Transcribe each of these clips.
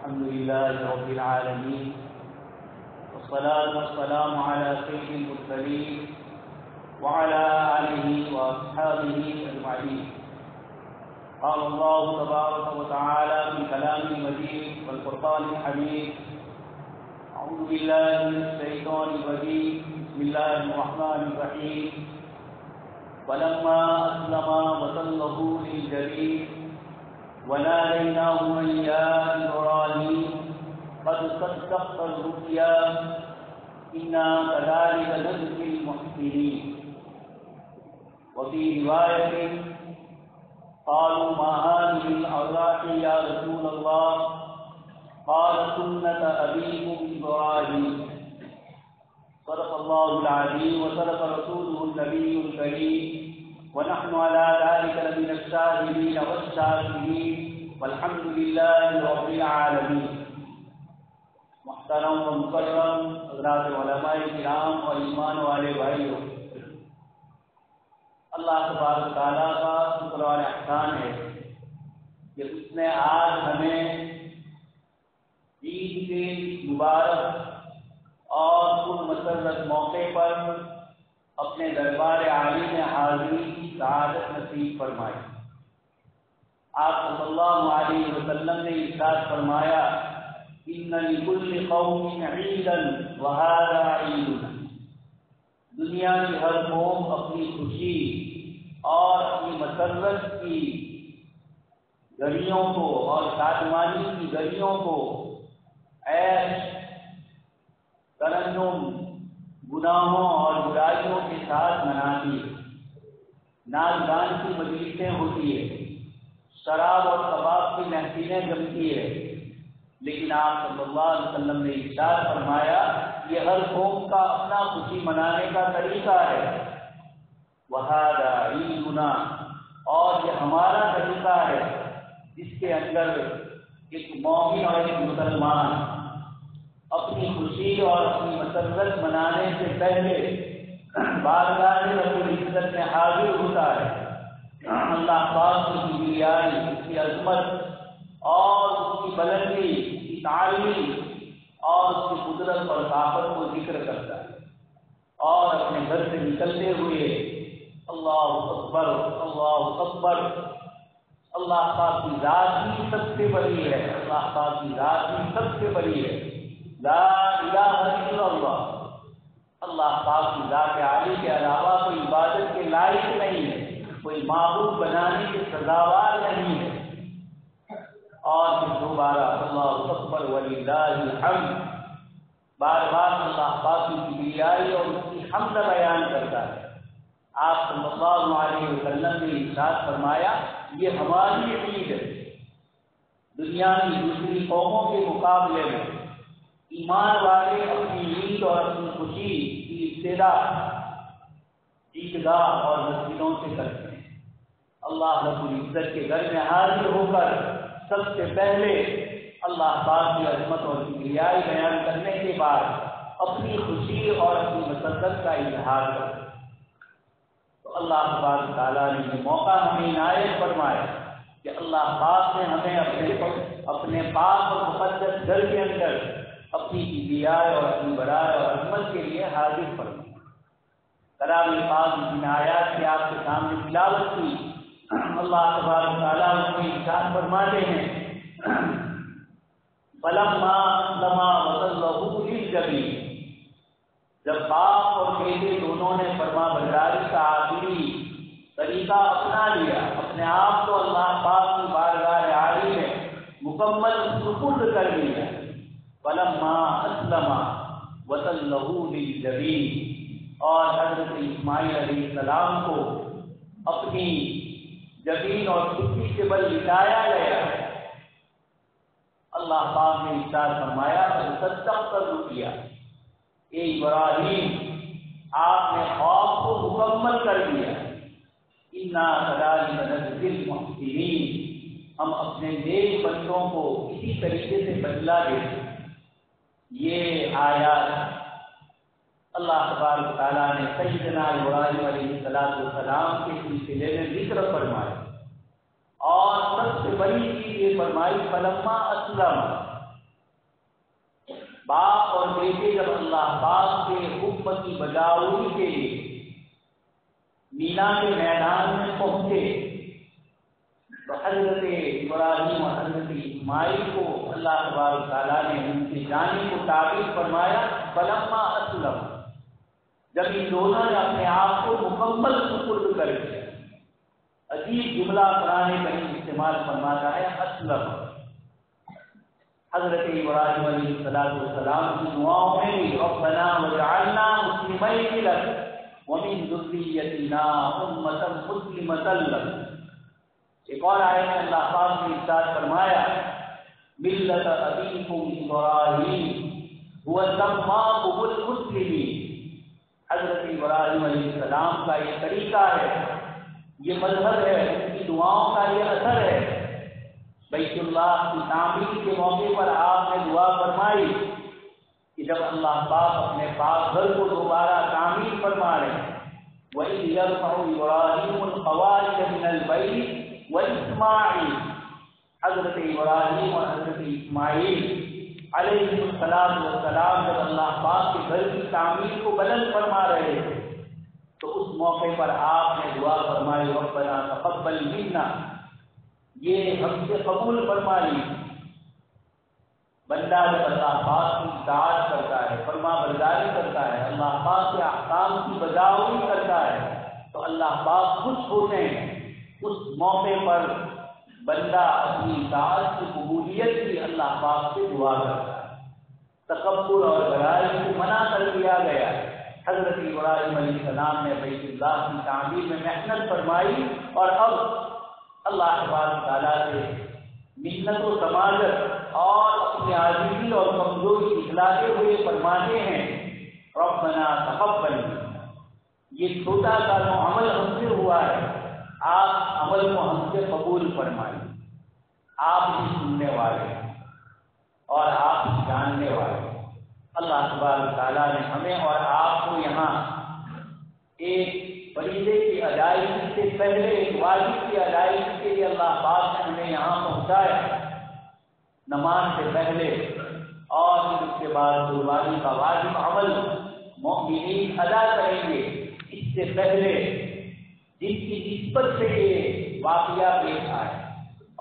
الحمد لله رب العالمين والصلاة والسلام على سيد المرسلين وعلى آله وأصحابه أجمعين. قال الله تبارك وتعالى في كلامه المجيد والفرقان الحميد: أعوذ بالله من الشيطان الرجيم. بسم الله الرحمن الرحيم. فلما أسلم وتله للجبين وناديناه أن يا إبراهيم قد صدقت الرؤيا إنا كذلك نجزي المحسنين. وفي رواية قالوا ما هذه الأوراق يا رسول الله؟ قال سنة أبيكم إبراهيم. صدق الله العظيم وصدق رسوله النبي الكريم ونحن على ذلك لمن الشاهدين والشاكرين والحمد لله رب العالمين. محترم و مکرم حضرات علماء کرام اور ایمان والے بھائیوں، اللہ تبارک تعالیٰ کا شکر اور احسان ہے کہ اس نے آج ہمیں عید کے مبارک اور پر مسرت موقع پر اپنے دربار عالی میں حاضری کی سعادت نصیب فرمائی. آپ صلی اللہ علیہ وسلم نے ارشاد فرمایا: ان لکل قوم عیدا وہذا عیدنا. دنیا کی ہر قوم اپنی خوشی اور اپنی مسرت کی گھڑیوں کو اور شادمانی کی گھڑیوں کو عیش، ترنم، گناہوں اور برائیوں کے ساتھ مناتی ہے. ناچ گان کی مجلسیں ہوتی ہے، شراب اور کباب کی محفلیں جمتی ہے. لیکن آپ صلی اللہ علیہ وسلم نے ارشاد فرمایا یہ ہر قوم کا اپنا خوشی منانے کا طریقہ ہے. وہذا عیدنا، اور یہ ہمارا طریقہ ہے جس کے اندر ایک مومن اور ایک مسلمان اپنی خوشی اور اپنی مسرت منانے سے پہلے بارگاہ رب العزت میں حاضر ہوتا ہے. اللہ پاک کی کبریائی، اس کی عظمت اور اس کی بلندی، اس کی تعالی اور اس کی قدرت اور طاقت کو ذکر کرتا ہے، اور اپنے گھر سے نکلتے ہوئے اللہ اکبر اللہ اکبر، اللہ پاک کی ذات ہی سب سے بڑی ہے، اللہ پاک کی ذات ہی سب سے بڑی ہے، لا الہ الا اللہ. اللہ پاک کی ذات عالی کے علاوہ کوئی عبادت کے لائق نہیں ہے، کوئی معبود بنانے کے سزاوار نہیں ہے. اور پھر دوبارہ اللہ اکبر وللہ الحمد، بار بار اللہ پاک کی کبریائی اور اس کی حمد بیان کرتا ہے. آپ صلی اللہ علیہ وسلم نے ارشاد فرمایا یہ ہماری عید ہے. دنیا کی دوسری قوموں کے مقابلے میں ایمان والے اپنی عید اور اپنی خوشی کی ابتدا عیدگاہ اور مسجدوں سے کرتے ہیں. اللہ رب العزت کے گھر میں حاضر ہو کر سب سے پہلے اللہ پاک کی عظمت اور کبریائی بیان کرنے کے بعد اپنی خوشی اور اپنی مسرت کا اظہار کرتے ہیں. تو اللہ تبارک تعالیٰ نے یہ موقع ہمیں عنایت فرمایا کہ اللہ پاک نے ہمیں اپنے پاک اور مقدس گھر کے اندر اپنی کبریائی اور اپنی بڑائی اور عظمت کے لیے حاضر فرمایا. کلام پاک جن آیات کی آپ کے سامنے تلاوت کی، اللہ تبارک تعالیٰ اپنی ارشاد فرماتے ہیں: فلما اسلم وتلہ للجبین. جب باپ اور بیٹے دونوں نے فرما برداری کا آخری طریقہ اپنا لیا، اپنے آپ کو اللہ پاک کی بارگاہ عالی میں مکمل سپرد کر لیا. فلما اسلم وتلہ للجبین، اور حضرت اسماعیل علیہ السلام کو اپنی جبین اور چھٹی کے بل لٹایا گیا. اللہ پاک نے ارشاد فرمایا صدقت الرؤیا، اے ابراہیم آپ نے خواب کو مکمل کر دیا. انا کذالک نجزی المحسنین، ہم اپنے نیک بندوں کو اسی طریقے سے بدلہ دیتے ہیں. یہ آیات اللہ تبارک تعالیٰ نے سیدنا ابراہیم علیہ السلام کے سلسلے میں ذکر فرمایا. اور سب سے بڑی چیز یہ فرمائی فلما اسلم، باپ اور بیٹے جب اللہ پاک کے حکم کی بجاوری کے لیے مینا کے میدان میں پہنچے تو حضرت ابراہیم اور حضرت اسماعیل کو اللہ تبارک تعالیٰ نے ان کی جانے کو تعبیر فرمایا فلما اسلم، جب ان دونوں نے اپنے آپ کو مکمل سپرد کر دیا۔ عجیب جملہ قرآن کریم استعمال فرماتا ہے اسلم۔ حضرت ابراہیم علیہ السلام کی دعاؤں میں بھی ربنا وجعلنا مسلمین لک ومن ذریتنا امة مسلمة لک۔ ایک اور آیت میں اللہ پاک نے ارشاد فرمایا ملت ابیکم ابراہیم هو سماکم المسلمین۔ حضرت ابراہیم علیہ السلام کا یہ طریقہ ہے، یہ مذہب ہے، ان کی دعاؤں کا یہ اثر ہے۔ بیت اللہ کی تعمیر کے موقع پر آپ نے دعا فرمائی کہ جب اللہ پاک اپنے پاک گھر کو دوبارہ تعمیر فرما رہے ہیں وَإِذْ يَرْفَعُ إِبْرَاهِيمُ الْقَوَاعِدَ مِنَ الْبَيْتِ وَإِسْمَاعِيلُ، حضرت ابراہیم اور حضرت اسماعیل علیہ السلام جب اللہ پاک کے گھر کی تعمیر کو بلند فرما رہے تھے تو اس موقع پر آپ نے دعا فرمائی ربنا تقبل منا، یہ ہم سے قبول فرما لی۔ بندہ جب اللہ پاک کی اطاعت کرتا ہے، فرما برداری کرتا ہے، اللہ پاک کے احکام کی بجاوری کرتا ہے تو اللہ پاک خوش ہوتے ہیں۔ اس موقع پر بندہ اپنی اطاعت کی قبولیت کی اللہ پاک سے دعا کرتا ہے۔ تکبر اور بڑائی کو منع کر دیا گیا۔ حضرت ابراہیم علیہ السلام نے بیت اللہ کی تعمیر میں محنت فرمائی اور اب اللہ تبارک تعالیٰ سے محنت و سماجت اور اپنی عاجزی اور کمزوری اخلاتے ہوئے فرماتے ہیں ربنا تقبل منا، یہ چھوٹا سا جو عمل ہم سے ہوا ہے آپ عمل کو ہم سے قبول فرمائیں۔ آپ ہی سننے والے اور آپ ہی جاننے والے۔ اللہ تبارک تعالیٰ نے ہمیں اور آپ کو یہاں ایک فریضے کی ادائیگی سے پہلے ایک واجب کی ادائیگی کے لیے اللہ پاک نے ہمیں یہاں پہنچایا، نماز سے پہلے، اور پھر اس کے بعد قربانی کا واجب عمل مومنین ادا کریں گے۔ اس سے پہلے جن کی نسبت سے یہ واقعہ پیش آئے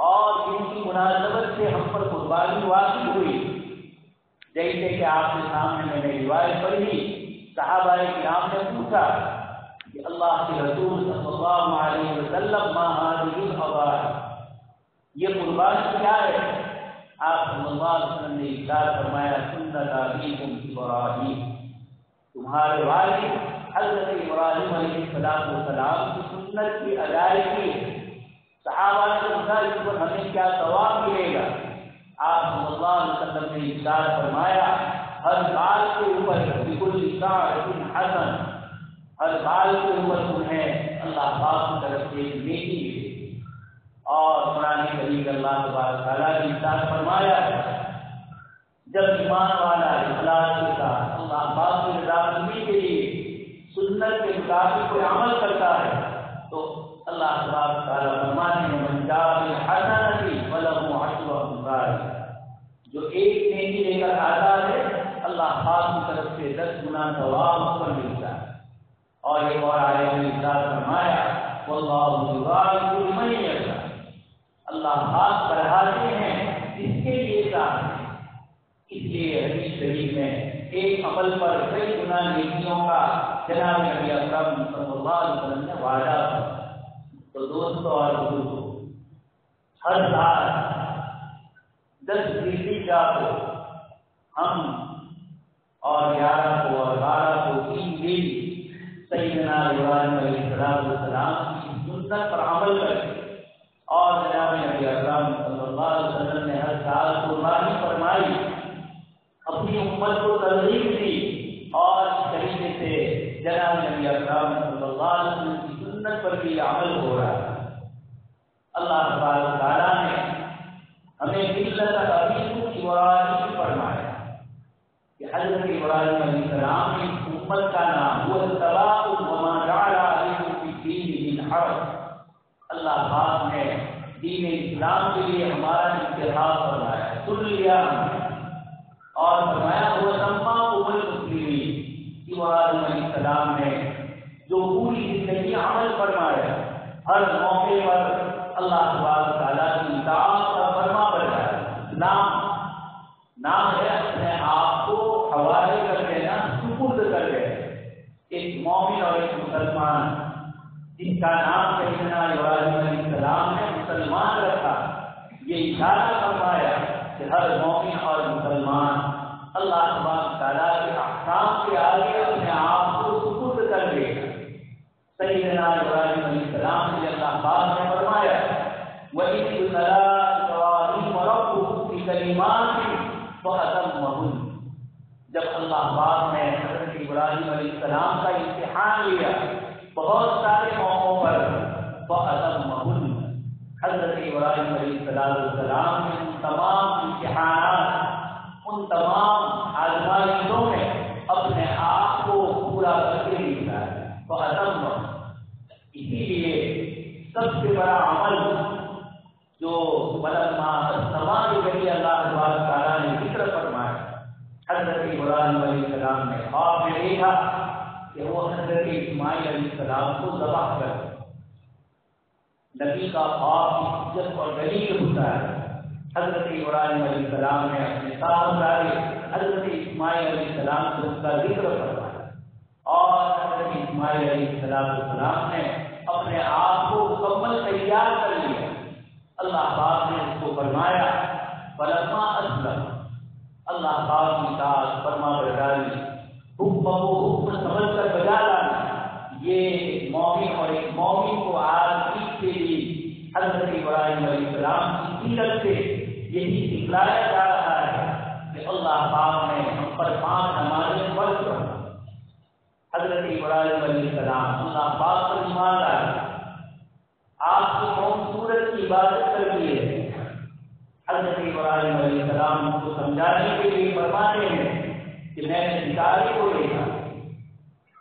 اور جن کی مناسبت سے ہم پر قربانی واقع ہوئی، جیسے کہ آپ کے سامنے میں نے روایت پڑھی، صحابہ کرام نے پوچھا کہ اللہ کے رسول صلی اللہ علیہ وسلم ما هذه الأضاحي، یہ قربانی کیا ہے؟ آپ صلی اللہ علیہ وسلم نے ارشاد فرمایا سنت ابیکم ابراہیم، تمہارے والد حضرت ابراہیم علیہ السلام کی سنت کی ادائیگی۔ صحابہ نے پوچھا اس پر ہمیں کیا ثواب ملے گا؟ آپ صلی اللہ علیہ وسلم نے ارشاد فرمایا ہر بال کے اوپر بكل شعرة حسن، ہر بال کے اوپر تمہیں اللہ پاک کی طرف سے ایک نیکی ملے۔ اور قرآن کریم اللہ تبارک تعالیٰ نے ارشاد فرمایا جب ایمان والا اخلاص کے ساتھ اللہ پاک کی رضامندی کے لیے سنت کے مطابق کوئی عمل کرتا ہے تو اللہ تبارک تعالیٰ فرماتے ہیں من جاء بالحسنۃ فلہ عشر امثالها، جو ایک نیکی لے کر آتا ہے اللہ پاک کی طرف سے 10 گنا ثواب اس پر ملتا ہے۔ اور ایک اور آیت میں ارشاد فرمایا واللہ یضاعف لمن یشاء، اللہ پاک بڑھاتے ہیں جس کے لیے چاہتے ہیں۔ اس لیے حدیث شریف میں ایک عمل پر کئی گنا نیکیوں کا جناب نبی اکرم صلی اللہ علیہ وسلم نے وعدہ کیا۔ تو دوستوں اور بزرگوں، ہر سال 10 ذوالحجہ کو ہم اور 11 کو اور 12 کو 3 دن سیدنا ابراہیم علیہ السلام کی سنت پر عمل کرتے، اور جناب نبی اکرم صلی اللہ علیہ وسلم نے ہر سال قربانی فرمائی، اپنی امت کو ترغیب دی، اور اس طریقے سے جناب نبی اکرم صلی اللہ علیہ وسلم کی سنت پر بھی عمل ہو رہا ہے۔ اللہ تبارک تعالیٰ نے ہمیں ملت ابیکم ابراہیم فرمایا کہ حضرت ابراہیم علیہ السلام کی امت کا نام وہ اتباع وما جعل علیکم فی الدین من حرج، اللہ پاک نے دین اسلام کے لیے ہمارا انتخاب فرمایا، سن لیا ہم نے، اور فرمایا وہ سما قبل مسلمین، ابراہیم علیہ السلام نے جو پوری زندگی عمل فرمایا، ہر موقع پر اللہ تبارک و تعالیٰ کی اطاعت کا فرما بردار، نام ہے اپنے آپ کو حوالے کر دینا، سپرد کر دینا۔ ایک مومن اور ایک مسلمان جس کا نام سیدنا ابراہیم علیہ السلام نے مسلمان رکھا، یہ اشارہ فرمایا کہ ہر مومن اور مسلمان اللہ تبارک و تعالیٰ کے احکام کے آگے اپنے آپ کو سپرد کر دے گا۔ سیدنا ابراہیم علیہ السلام نے اللہ پاک نے فرمایا وَإِذِ ابْتَلَىٰ إِبْرَاهِيمَ رَبُّهُ بِكَلِمَاتٍ فَأَتَمَّهُنَّ، جب اللہ پاک نے حضرت ابراہیم علیہ السلام کا امتحان لیا بہت سارے موقعوں پر، فَأَتَمَّهُنَّ، حضرت ابراہیم علیہ السلام نے ان تمام امتحانات، ان تمام آزمائشوں میں اپنے آپ کو پورا کر کے دکھایا۔ فَأَتَمَّهُنَّ، اسی لیے سب سے بڑا عمل جو بلغنا السماء کے ذریعے اللہ تبارک و تعالیٰ نے ذکر فرمایا، حضرت ابراہیم علیہ السلام نے خواب میں دیکھا کہ وہ حضرت اسماعیل علیہ السلام کو ذبح کر، نبی کا خواب عزت اور دلیل ہوتا ہے۔ حضرت ابراہیم علیہ السلام نے اپنے صاحبزادے حضرت اسماعیل علیہ السلام کو اس کا ذکر فرمایا، اور حضرت اسماعیل علیہ السلام نے اپنے آپ کو مکمل تیار کر لیا۔ اللہ پاک نے اس کو فرمایا فلما اسلم، اللہ پاک کی اطاعت فرما برداری حکم سمجھ کر بجا لانا، یہ ایک مومن اور ایک مومن کو آج کے لیے حضرت ابراہیم علیہ السلام کی سیرت سے یہی سکھلایا جا رہا ہے کہ اللہ پاک نے ہم پر 5 نمازیں فرض کر، حضرت ابراہیم علیہ السلام اللہ پاک پر ایمان لائے، آپ کی قوم سورج کی عبادت کر لیے، حضرت ابراہیم علیہ السلام کو سمجھانے کے لیے فرماتے ہیں کہ میں نے ستارے کو دیکھا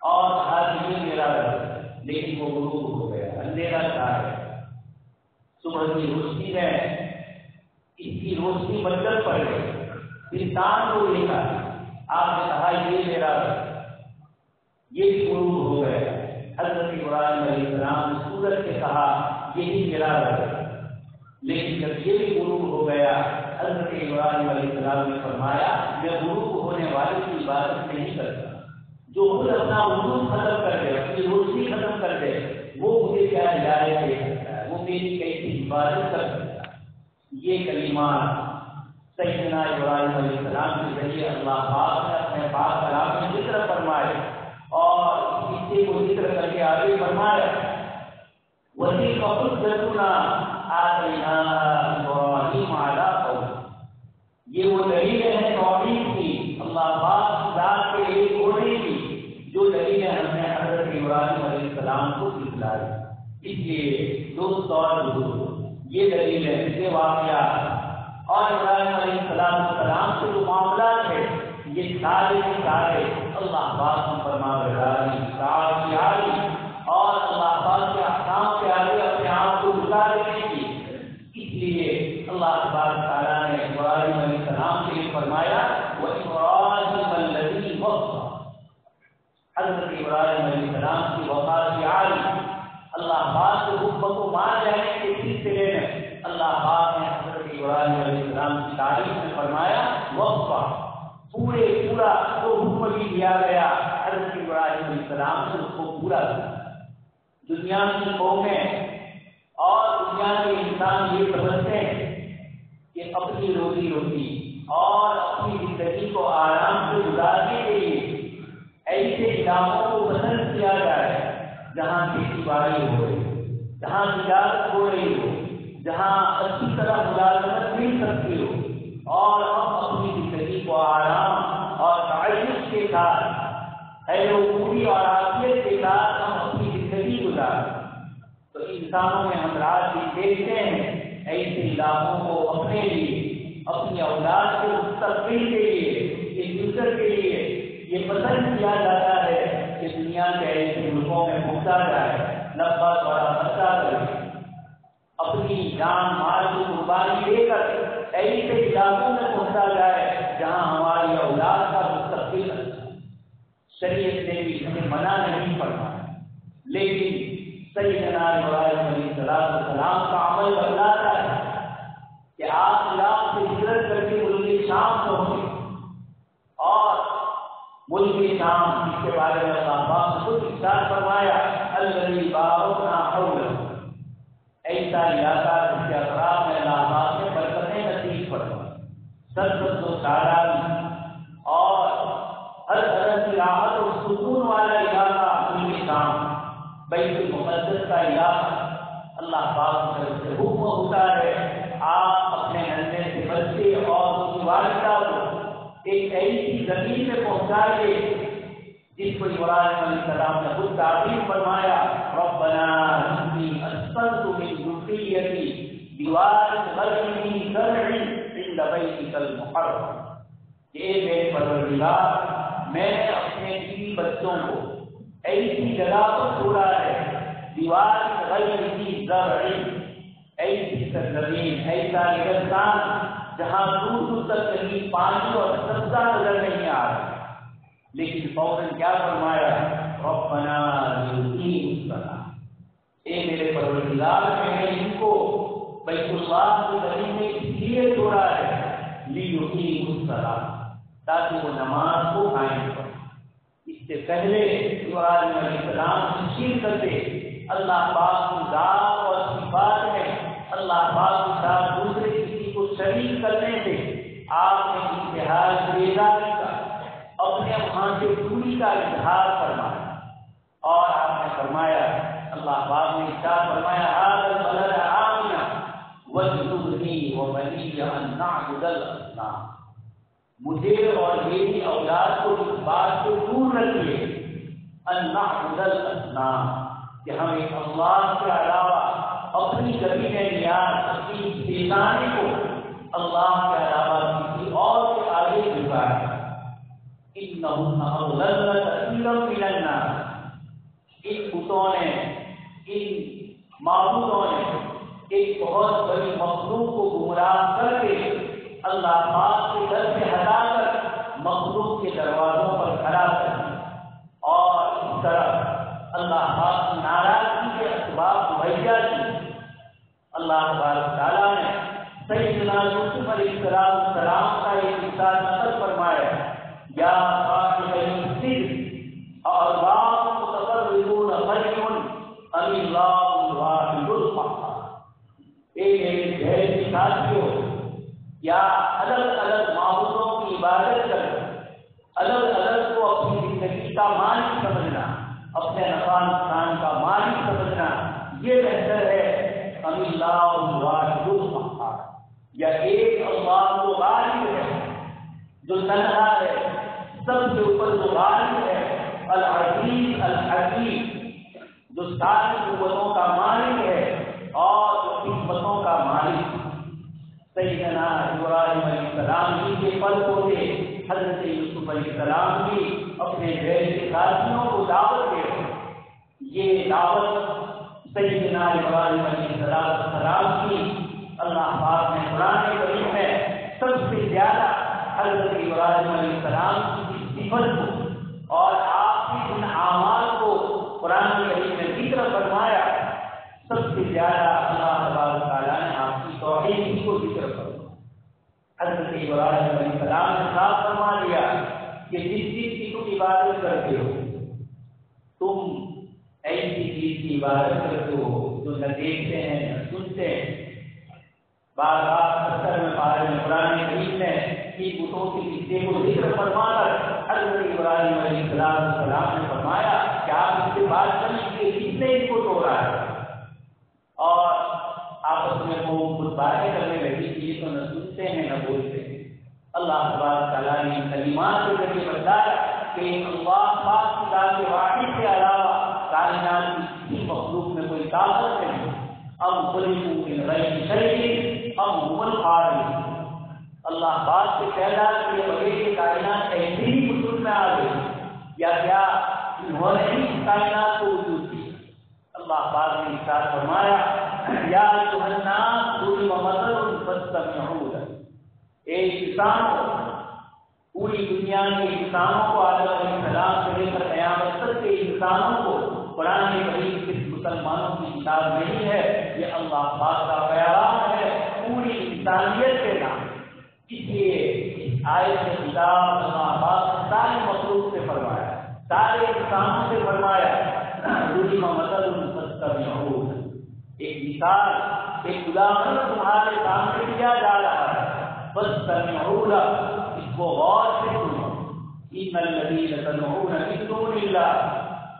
اور آج یہ میرا رب، لیکن وہ غروب ہو گیا، اندھیرا چھا گیا، صبح کی روشنی میں اس کی روشنی بدل پڑ گئی، پھر چاند کو دیکھا، آپ نے کہا یہ میرا رب، یہ بھی غروب ہو گیا۔ حضرت ابراہیم علیہ السلام نے سورج سے کہا یہی میرا رب ہے، لیکن جب یہ بھی غروب ہو گیا، حضرت ابراہیم علیہ السلام نے فرمایا میں غروب ہونے والے کی عبادت نہیں کرتا، جو خود اپنا وجود ختم کر دے، اپنی روشنی ختم کر دے، وہ مجھے کیا ہدایت دے سکتا ہے، وہ میری کیسی عبادت کر سکتا ہے۔ یہ کلمات سیدنا ابراہیم علیہ السلام کے ذریعے اللہ پاک نے اپنے پاک کلام میں ذکر فرمائے، اور کسی کو ذکر کر کے آگے فرمایا وَتِلْكَ حُجَّتُنَا آتَيْنَاهَا إِبْرَاهِيمَ عَلَىٰ قَوْمِهِ، یہ وہ دلیلیں ہیں توحید کی، اللہ پاک کی ذات کے ایک ہونے کی، جو دلیلیں ہم نے حضرت ابراہیم علیہ السلام کو دکھلائی۔ اس لیے دوست اور بزرگ، یہ دلیلیں، یہ واقعات اور ابراہیم علیہ السلام سے جو معاملات ہیں، یہ سارے کے سارے اللہ پاک کی فرما برداری، اطاعت کی عادی اور اللہ پاک کے احکام کے آگے اپنے آپ کو جھکا دینے کی۔ اس لیے اللہ تبارک تعالیٰ نے ابراہیم علیہ السلام کے لیے فرمایا وَإِبْرَاهِيمَ الَّذِي وَفَّىٰ، حضرت ابراہیم علیہ السلام کی وفا کی عادی، اللہ پاک کے حکم کو مان جانے کے سلسلے میں اللہ پاک نے حضرت ابراہیم علیہ السلام کی تعریف میں فرمایا وفا، پورا جو حکم بھی دیا گیا حضرت ابراہیم علیہ السلام سے اس کو پورا کیا۔ دنیا کی قومیں اور دنیا کے انسان یہ سمجھتے ہیں کہ اپنی روزی روٹی اور اپنی زندگی کو آرام سے گزارنے کے لیے ایسے علاقوں کو پسند کیا جائے جہاں کھیتی باڑی ہو رہی ہو، جہاں تجارت ہو رہی ہو، جہاں اچھی طرح ملازمت مل سکتی ہو، اور ہم اپنی زندگی کو آرام اور تعیش کے ساتھ پوری اور عافیت کے ساتھ ہم اپنی زندگی گزاریں۔ تو انسانوں میں ہم رات بھی دیکھتے ہیں ایسے علاقوں کو اپنے لیے، اپنی اولاد کے مستقبل کے لیے، فیوچر کے لیے یہ پسند کیا جاتا ہے کہ دنیا کے ایسے ملکوں میں پہنچا جائے، لمبا بڑا خرچہ کرے، اپنی جان مال کی قربانی دے کر ایسے علاقوں میں پہنچا جائے جہاں ہماری شریعت نے بھی ہمیں منع نہیں فرمایا، لیکن سیدنا ابراہیم علیہ السلام کا عمل بتلاتا ہے کہ آپ عراق سے ہجرت کر کے ملک شام پہنچے، اور ملک شام جس کے بارے میں اللہ پاک نے خود ارشاد فرمایا الذی بارکنا حولہ، ایسا علاقہ جس کے اطراف میں اللہ پاک نے برکتیں نصیب فرمائی، سرسبز و شادابی اور ہر طرح کی راحت اور سکون والا علاقہ ملک شام، بیت المقدس کا علاقہ۔ اللہ پاک کی طرف سے حکم ہوتا ہے آپ اپنے ننھے سے بچے اور اس کی والدہ کو ایک ایسی زمین میں پہنچائیے جس کو ابراہیم علیہ السلام نے خود تعبیر فرمایا ربنا انی اسکنت من ذریتی بواد غیر ذی زرع عند بیتک المحرم، کہ میرے پروردگار میں نے اپنے بیوی بچوں کو ایسی جگہ پر چھوڑا ہے دیوار غیر ذی زرع، ایسی سرزمین، ایسا ریگستان جہاں دور دور تک کہیں پانی اور سبزہ نظر نہیں آ رہا، لیکن فوراً کیا فرمایا ربنا لیقیموا الصلاۃ، اے میرے پروردگار میں نے ان کو بیت اللہ کی زمین میں اس لیے چھوڑا ہے لیقیموا الصلاۃ، تاکہ وہ نماز کو قائم کریں۔ اس سے پہلے ابراہیم علیہ السلام تشہیر کرتے اللہ پاک کی ذات اور صفات میں اللہ پاک کے ساتھ دوسرے کسی کو شریک کرنے سے آپ نے انتہائی بیزاری کا، اپنے وہاں سے دوری کا اظہار فرمایا، اور آپ نے فرمایا اللہ پاک نے ارشاد فرمایا ھذا البلد آمنا واجنبنی وبنی ان نعبد الاصنام، مجھے اور میری اولاد کو اس بات سے دور رکھیے ان نعبد الاصنام، کہ ہم ایک اللہ کے علاوہ اپنی زمین نیاز، اپنی استعانت کو اللہ کے علاوہ کسی اور کے آگے جھکائے۔ انہم اضللن کثیرا من الناس، ان بتوں نے، ان معبودوں نے ایک بہت بڑی مخلوق کو گمراہ کر کے اللہ پاک کے در سے ہٹا کر مخلوق کے دروازوں پر کھڑا کر دیا، اور اس طرح اللہ پاک کی ناراضگی کے اسباب مہیا کیے۔ اللہ تبارک تعالیٰ نے سیدنا یوسف علیہ السلام کا ایک قصہ نقل فرمایا یا صاحب السجن ارباب متقربون خیر ام اللہ الواحد القہار، اے میرے ڈھیر کے ساتھیوں، یا الگ الگ معبودوں کی عبادت کرنا، الگ الگ کو اپنی زندگی کا مالک سمجھنا، اپنے نفع نقصان کا مالک سمجھنا، یہ بہتر ہے ام اللہ الواحد القہار، یا ایک اللہ جو غالب ہے، جو تنہا ہے، سب سے اوپر جو غالب ہے، العزیز الحکیم، جو ساری قوتوں کا مالک ہے اور جو حکمتوں کا مالک۔ سیدنا ابراہیم علیہ السلام جی کے پل ہوتے حضرت یوسف علیہ السلام بھی اپنے ڈھیر کے ساتھیوں کو دعوت دے رہے، یہ دعوت سیدنا ابراہیم علیہ السلام کی اللہ پاک نے قرآن کریم میں سب سے زیادہ حضرت ابراہیم علیہ السلام کی صفت کو اور آپ کی ان اعمال کو قرآن کریم میں ذکر فرمایا، سب سے زیادہ اللہ تبارک تعالیٰ نے آپ کی توحید کو ذکر فرمایا۔ حضرت ابراہیم علیہ السلام نے صاف فرما دیا کہ جس چیز کی تم عبادت کرتے ہو، تم ایسی چیز کی عبادت کرتے ہو جو نہ دیکھتے ہیں نہ سنتے ہیں۔ بار بار اکثر میں پارے میں قرآن کریم نے ان بتوں کے قصے کو ذکر فرما کر حضرت ابراہیم علیہ السلام نے فرمایا کہ آپ اس سے بات کریں کہ کس نے ان کو توڑا ہے، اور آپس میں وہ خود باتیں کرنے لگی کہ یہ تو نہ سنتے ہیں نہ بولتے ہیں۔ اللہ تبارک تعالیٰ نے ان کلمات کے ذریعے بتایا کہ اللہ پاک کی ذات واحد کے علاوہ کائنات کی کسی مخلوق میں کوئی طاقت نہیں، ام خلقوا من غیر شیء ام هم الخالقون، اللہ پاک سے پیدا کیے بغیر یہ کائنات ایسے ہی وجود میں آ گئی، یا کیا انہوں نے ہی اس کائنات کو وجود دیا۔ اللہ پاک نے ارشاد فرمایا یا ایھا الناس ضرب مثل فاستمعوا لہ، اے انسانوں پوری دنیا کے انسانوں کو آدم علیہ السلام سے لے کر قیامت تک کے انسانوں کو قرآن کریم صرف مسلمانوں کی کتاب نہیں ہے، یہ اللہ پاک کا پیغام ہے پوری انسانیت کے نام۔ اس لیے اس آیت میں کتاب اللہ پاک سارے مخلوق سے فرمایا، سارے انسانوں سے فرمایا، ایک مثال، ایک اداہرن تمہارے سامنے دیا جا رہا ہے، بس سمعوا، اس کو غور سے سنو۔ ان الذین تدعون من دون اللہ،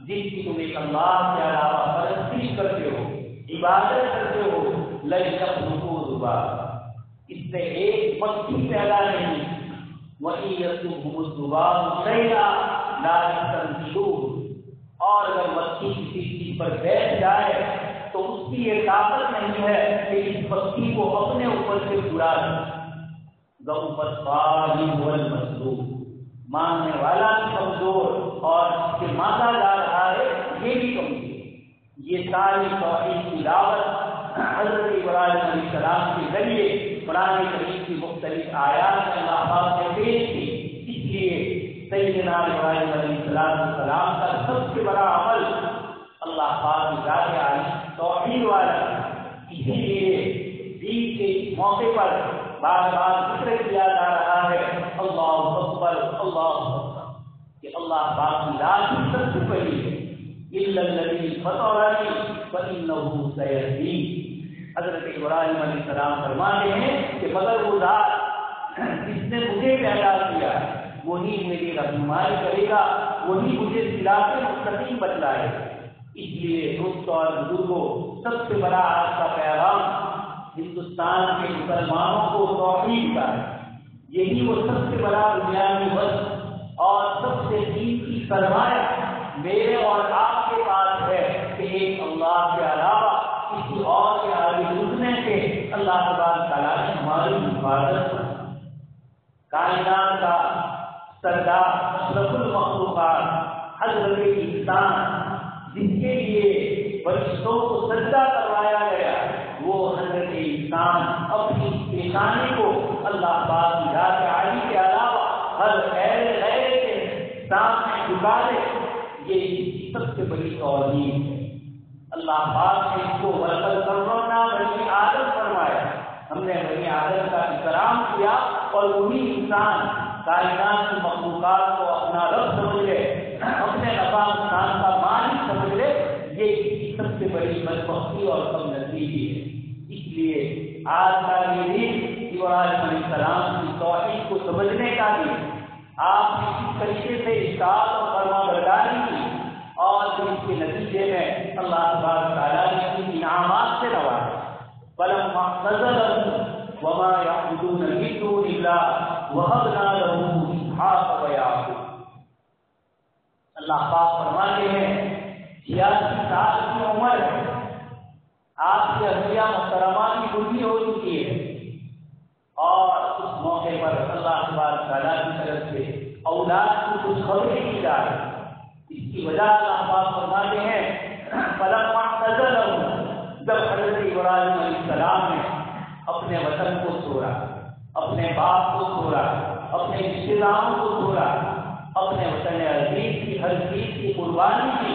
جن کی تم ایک اللہ کے علاوہ پرستش کرتے ہو، عبادت کرتے ہو، لن یخلقوا ذبابا، اس سے ایک مکھی پیدا نہیں، وَإِن يَسْلُبْهُمُ الذُّبَابُ شَيْئًا لَا يَسْتَنقِذُوهُ، اور اگر مکھی کسی چیز پر بیٹھ جائے تو اس کی یہ طاقت نہیں ہے کہ اس مکھی کو اپنے اوپر سے چھڑا دے۔ ضعف الطالب والمطلوب، مانگنے والا بھی کمزور اور جس کے مانگا جا رہا ہے یہ بھی کمزور۔ یہ ساری توحید کی دعوت حضرت ابراہیم علیہ السلام کے ذریعے قرآن کریم کی مختلف آیات میں اللہ پاک نے پیش کی۔ اس لیے سیدنا ابراہیم علیہ السلام کا سب سے بڑا عمل اللہ پاک کی ذات عالی توحید والا، اسی لیے عید کے اس موقع پر بار بار ذکر کیا جا رہا ہے اللہ اکبر اللہ اکبر، کہ اللہ پاک کی ذات ہی سب سے بڑی ہے۔ الا الذی فطرنی فانہ سیہدین، حضرت ابراہیم علیہ السلام فرماتے ہیں کہ مگر وہ ذات جس نے مجھے پیدا کیا وہی میری رہنمائی کرے گا، وہی مجھے صراط مستقیم بتلائے گا۔ اس لیے دوستوں اور بزرگوں، سب سے بڑا آج کا پیغام ہندوستان کے مسلمانوں کو توحید کا ہے۔ یہی وہ سب سے بڑا دنیاوی وصف اور سب سے قیمتی سرمایہ میرے اور آپ کے پاس ہے کہ ایک اللہ کے علاوہ کسی اور کے آگے جھکنے سے اللہ تبارک تعالیٰ نے ہماری حفاظت کی۔ کائنات کا سردار اشرف المخلوقات حضرت انسان، جس کے لیے فرشتوں کو سجدہ کروایا گیا، وہ حضرت انسان اپنی پیشانی کو اللہ پاک کی ذات عالی کے علاوہ ہر غیر کے سامنے جھکا دے، یہ سب سے بڑی توحید ہے۔ اللہ پاک نے اس کو وَلَقَدْ كَرَّمْنَا بَنِي آدم فرمایا، ہم نے بنی آدم کا اکرام کیا، اور وہی انسان کائنات کی مخلوقات کو اپنا رب سمجھ لے، اپنے نفع نقصان کا مالک سمجھ لے، یہ سب سے بڑی بدبختی اور کم نصیبی ہے۔ اس لیے آج کا یہ دن ابراہیم علیہ السلام کی توحید کو سمجھنے کا دن، آپ نے کس طریقے سے اطاعت اور فرما برداری کی اور پھر اس کے نتیجے میں اللہ تبارک تعالیٰ نے ان انعامات سے نوازا۔ فَلَمَّا اعْتَزَلَهُمْ وَمَا يَعْبُدُونَ مِن دُونِ اللَّهِ وَهَبْنَا لَهُ إِسْحَاقَ وَيَعْقُوبَ۔ اللہ پاک فرماتے ہیں 86 سال کی عمر ہے، آپ کی ازواج محترمہ کی بوڑھی ہو چکی ہے، اور اس موقع پر اللہ تبارک تعالیٰ کی طرف سے اولاد کی خوشخبری کی جا رہی ہے۔ اس کی وجہ اللہ پاک فرماتے ہیں فَلَمَّا اعْتَزَلَهُمْ، جب حضرت ابراہیم علیہ السلام نے اپنے وطن کو چھوڑا، اپنے باپ کو چھوڑا، اپنے رشتے داروں کو چھوڑا، اپنے وطن عزیز کی ہر چیز کی قربانی کی،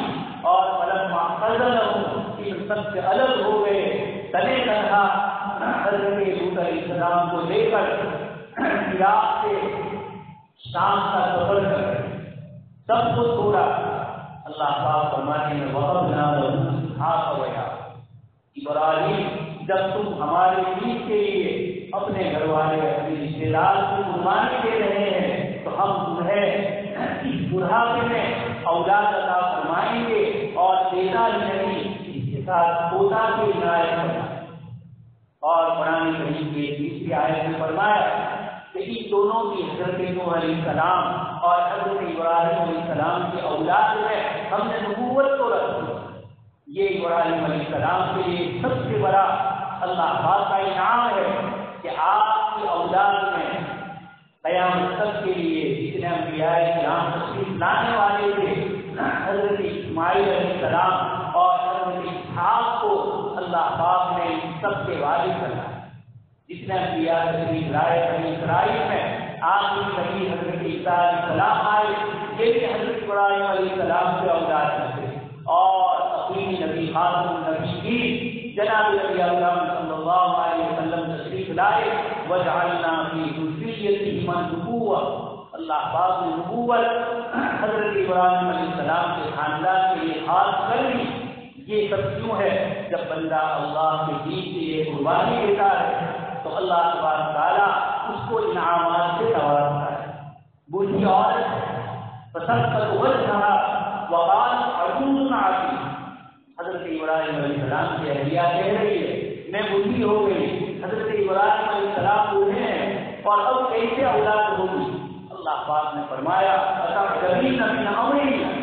اور فَلَمَّا اعْتَزَلَهُمْ، ان سب سے الگ ہو گئے، تنے تنہا حضرت لوط علیہ السلام کو لے کر عراق سے شام کا سفر کر رہے، سب کو چھوڑا۔ اللہ پاک فرماتے ہیں وَهَبْنَا لَهُ إِسْحَاقَ وَيَعْقُوبَ، ابراہیم جب تم ہمارے دین کے لیے اپنے گھر والے اپنے رشتے دار کی قربانی دے رہے ہیں تو ہم تمہیں اس بڑھاپے میں اولاد عطا فرمائیں گے، اور بیٹا ہی نہیں اس کے ساتھ پوتا کی عنایت فرمائیں۔ اور قرآن کریم کی دوسری آیت میں فرمایا کہ ان دونوں کی حضرت نوح علیہ السلام اور حضرت ابراہیم علیہ السلام کی اولاد میں ہم نے نبوت کو رکھ دیا۔ یہ ابراہیم علیہ السلام کے لیے سب سے بڑا اللہ پاک کا انعام ہے کہ آپ کی اولاد میں قیامت تک کے لیے جتنے انبیاء کرام تشریف لانے والے تھے، حضرت اسماعیل علیہ السلام اور حضرت اسحاق کو اللہ پاک نے سب کے وارث بنایا۔ جتنے انبیاء تشریف لائے بنی اسرائیل میں آخری نبی حضرت عیسیٰ علیہ السلام آئے، یہ بھی حضرت ابراہیم علیہ السلام کے اولاد میں تھے، اور اپنی نبی خاتم النبی کی جناب نبی اکرم صلی اللہ علیہ وسلم تشریف لائے، وجعلنا فی ذریتہم النبوۃ، اللہ پاک نے نبوت حضرت ابراہیم علیہ السلام کے خاندان کے لیے خاص کر لی۔ یہ سب کیوں ہے؟ جب بندہ اللہ کے دین کے لیے قربانی دیتا ہے تو اللہ تبارک و تعالیٰ اس کو انعامات سے نوازتا ہے۔ بوڑھی عورت فصدقت وجہہا وقالت عجوز عقیم، حضرت ابراہیم علیہ السلام کی اہلیہ کہہ رہی ہے میں بوڑھی ہو گئی، حضرت ابراہیم علیہ السلام بوڑھے ہیں اور اب کیسے اولاد ہوگی؟ اللہ پاک نے فرمایا اتعجبین من امر اللہ،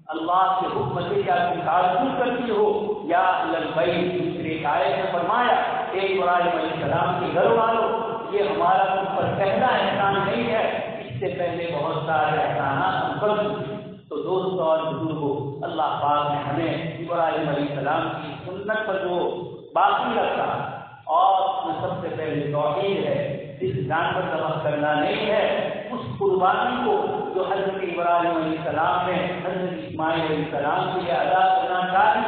اللہ کے حکم سے کیا تم تعجب کرتی ہو یا اہل البیت؟ دوسرے آیت میں فرمایا اے ابراہیم علیہ السلام کے گھر والوں، یہ ہمارا تم پر پہلا احسان نہیں ہے، اس سے پہلے بہت سارے احسانات ہم کر چکے۔ تو دوستوں اور بزرگوں، اللہ پاک نے ہمیں ابراہیم علیہ السلام کی سنت پر جو باقی رکھا، اور اس میں سب سے پہلے توحید ہے، صرف جانور ذبح کرنا نہیں ہے، اس قربانی کو جو حضرت ابراہیم علیہ السلام نے حضرت اسماعیل علیہ السلام کے لیے ادا کرنا چاہی،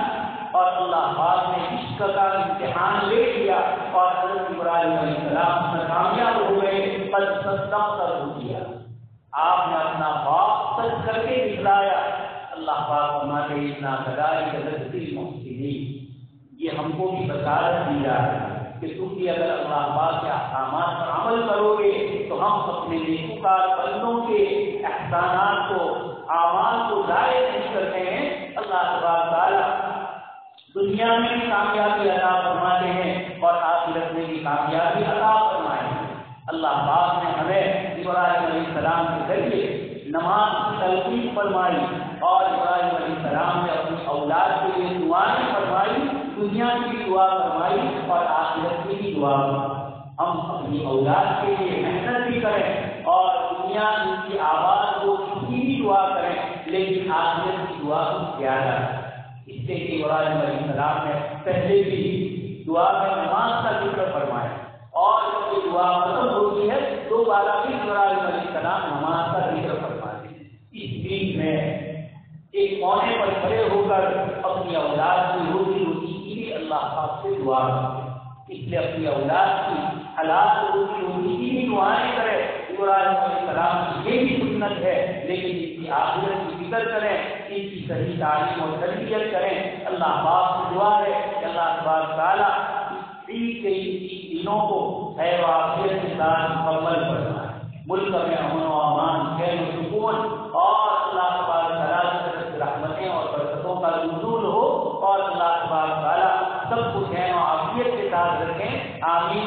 اور اللہ پاک نے عشق کا امتحان لے لیا اور حضرت ابراہیم علیہ السلام میں کامیاب ہو گئے، قد صدقت دیا، آپ نے اپنا خواب سچ کر کے دکھلایا۔ اللہ پاک فرماتے ہیں اتنا کذالک نجزی المحسنین، یہ ہم کو بھی بشارت دی جا رہی ہے کہ تم بھی اگر اللہ پاک کے احکامات پر عمل کرو گے تو ہم اپنے نیکوکار بندوں کے احسانات کو، اعمال کو ضائع نہیں کرتے ہیں۔ اللہ تبارک تعالیٰ دنیا میں بھی کامیابی عطا فرماتے ہیں اور آخرت میں بھی کامیابی عطا فرمائے ہیں۔ اللہ پاک نے ہمیں ابراہیم علیہ السلام کے ذریعے نماز کی تلقین فرمائی، اور ابراہیم علیہ السلام نے اپنی اولاد کے لیے دعائیں فرمائی، دنیا کی بھی دعا فرمائی اور آخرت کی بھی دعا فرمائی۔ ہم اپنی اولاد کے لیے محنت بھی کریں اور دنیا کی آواز کو کی بھی دعا کریں، لیکن آخرت کی دعا کو زیادہ کریں۔ اس سے کہ ابراہیم علیہ السلام نے پہلے بھی دعا میں نماز کا ذکر فرمایا، اور جب یہ دعا ختم ہوتی ہے دوبارہ بھی ابراہیم علیہ السلام نماز کا ذکر فرماتے ہیں۔ اس بیچ میں ایک کونے پر کھڑے ہو کر اپنی اولاد کی روزی روٹی کی بھی اللہ پاک سے دعا کرتے ہیں، اس لیے اپنی اولاد کی حلال روزی روٹی کی بھی دعائیں کرے۔ ابراہیم علیہ السلام کی یہ بھی سنت ہے، لیکن اس کی آخرت کی فکر کریں، ان کی صحیح تعلیم اور تربیت کریں۔ اللہ پاک سے دعا ہے کہ اللہ تبارک تعالیٰ عید کے دنوں کو خیر و عافیت کے ساتھ مکمل فرمائے، ملک میں امن و امان، خیر و سکون، اور اللہ تبارک تعالیٰ کی طرف سے رحمتیں اور برکتوں کا نزول ہو، اور اللہ تبارک تعالیٰ سب کو خیر و عافیت کے ساتھ رکھیں۔ آمین